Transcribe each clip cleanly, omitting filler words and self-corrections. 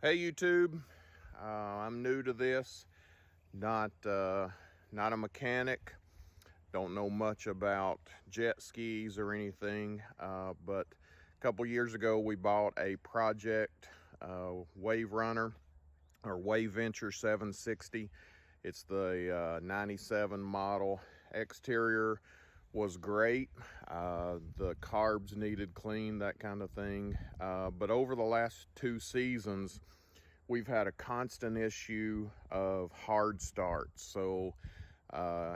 Hey YouTube, I'm new to this, not a mechanic, don't know much about jet skis or anything, but a couple years ago we bought a project wave runner or Waveventure 760. It's the 97 model. Exterior was great. The carbs needed clean, that kind of thing. But over the last 2 seasons, we've had a constant issue of hard starts. So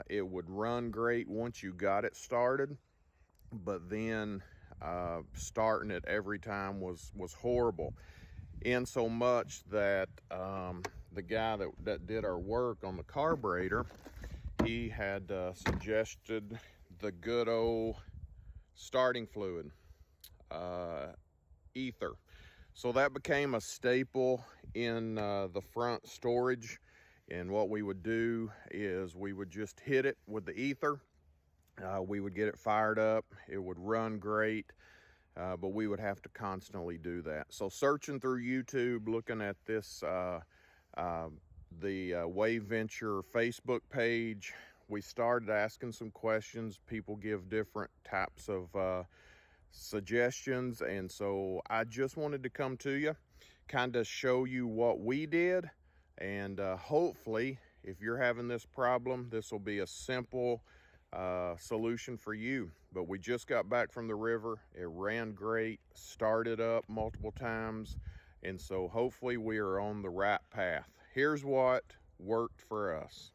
it would run great once you got it started, but then starting it every time was horrible. In so much that the guy that did our work on the carburetor, he had suggested the good old starting fluid, ether. So that became a staple in the front storage. And what we would do is we would just hit it with the ether. We would get it fired up. It would run great, but we would have to constantly do that. So searching through YouTube, looking at this, the Waveventure Facebook page, we started asking some questions. People give different types of suggestions, and so I just wanted to come to you, kind of show you what we did, and hopefully if you're having this problem, this will be a simple solution for you. But we just got back from the river. It ran great, started up multiple times, and so hopefully we are on the right path. Here's what worked for us.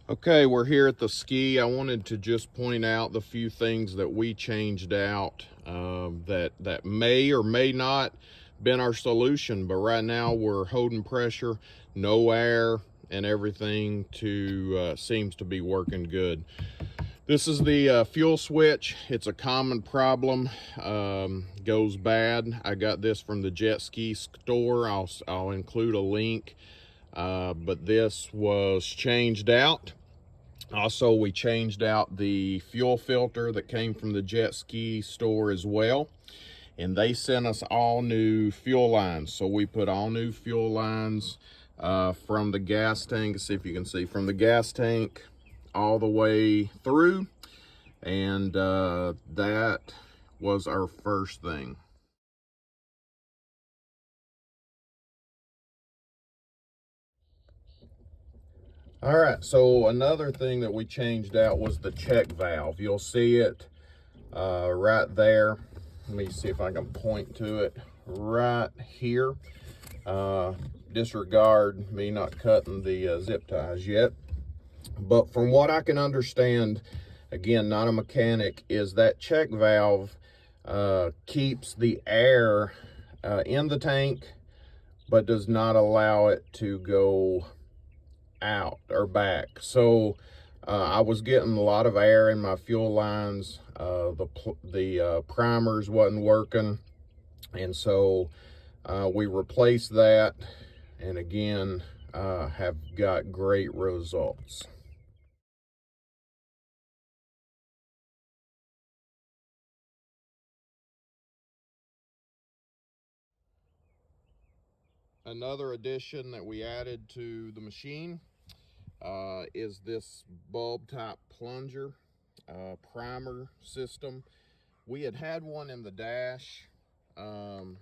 Okay, we're here at the ski. I wanted to just point out the few things that we changed out that may or may not been our solution, but right now we're holding pressure, no air, and everything seems to be working good. This is the fuel switch. It's a common problem, goes bad. I got this from the jet ski store. I'll include a link, but this was changed out. Also, we changed out the fuel filter that came from the jet ski store as well. And they sent us all new fuel lines. So we put all new fuel lines from the gas tank. See if you can see, from the gas tank all the way through. And that was our first thing. All right, so another thing that we changed out was the check valve. You'll see it right there. Let me see if I can point to it right here. Disregard me not cutting the zip ties yet. But from what I can understand, again, not a mechanic, is that check valve keeps the air in the tank, but does not allow it to go out or back. So I was getting a lot of air in my fuel lines. The primers wasn't working, and so we replaced that, and again have got great results. Another addition that we added to the machine is this bulb type plunger primer system. We had one in the dash, and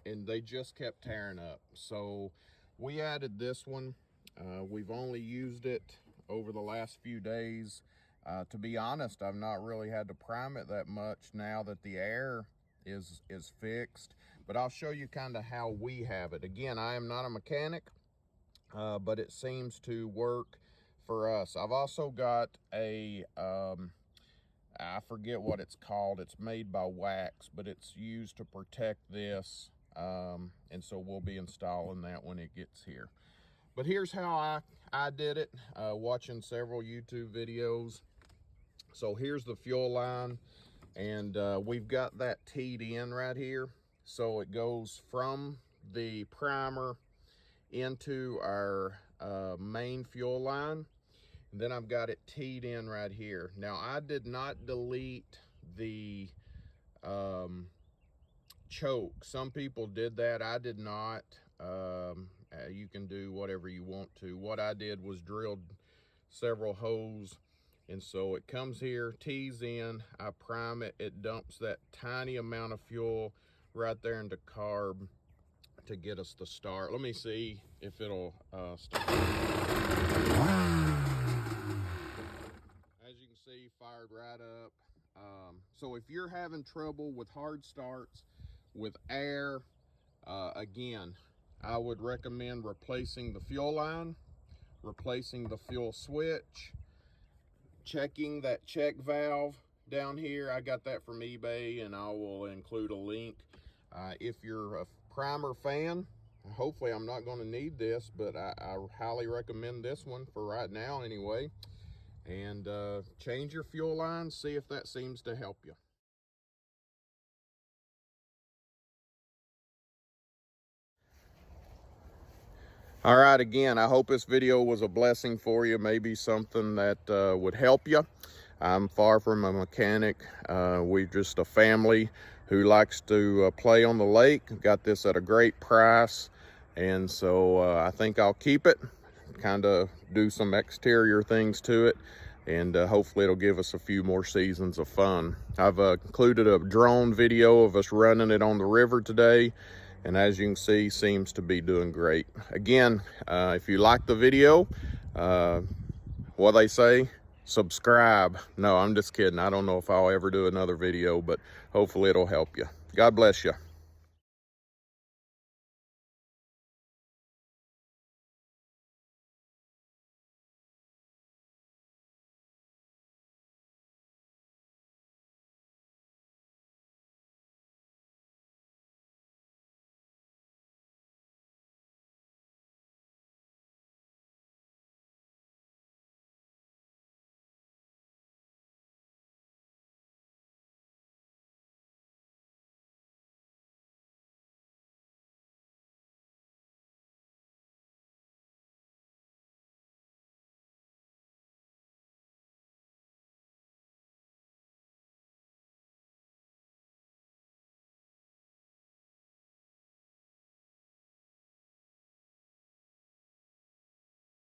they just kept tearing up. So we added this one. We've only used it over the last few days. To be honest, I've not really had to prime it that much now that the air is fixed. But I'll show you kind of how we have it. Again, I am not a mechanic, but it seems to work for us. I've also got a I forget what it's called. It's made by Wax, but it's used to protect this, and so we'll be installing that when it gets here. But here's how I did it, watching several YouTube videos. So here's the fuel line, and we've got that teed in right here. So it goes from the primer into our main fuel line. And then I've got it teed in right here. Now I did not delete the choke. Some people did that. I did not. You can do whatever you want to. What I did was drilled several holes, and so it comes here, tees in, I prime it, it dumps that tiny amount of fuel right there into carb to get us the start. Let me see if it'll start. As you can see, fired right up. So if you're having trouble with hard starts, with air, again, I would recommend replacing the fuel line, replacing the fuel switch, checking that check valve down here. I got that from eBay, and I will include a link. If you're a primer fan, hopefully I'm not going to need this, but I highly recommend this one for right now anyway. And change your fuel line, see if that seems to help you. All right, again, I hope this video was a blessing for you, maybe something that would help you. I'm far from a mechanic. We're just a family who likes to play on the lake. Got this at a great price, and so I think I'll keep it, kind of do some exterior things to it, and hopefully it'll give us a few more seasons of fun. I've included a drone video of us running it on the river today, and as you can see, seems to be doing great. Again, if you like the video, what they say, subscribe. No, I'm just kidding. I don't know if I'll ever do another video, but hopefully it'll help you. God bless you.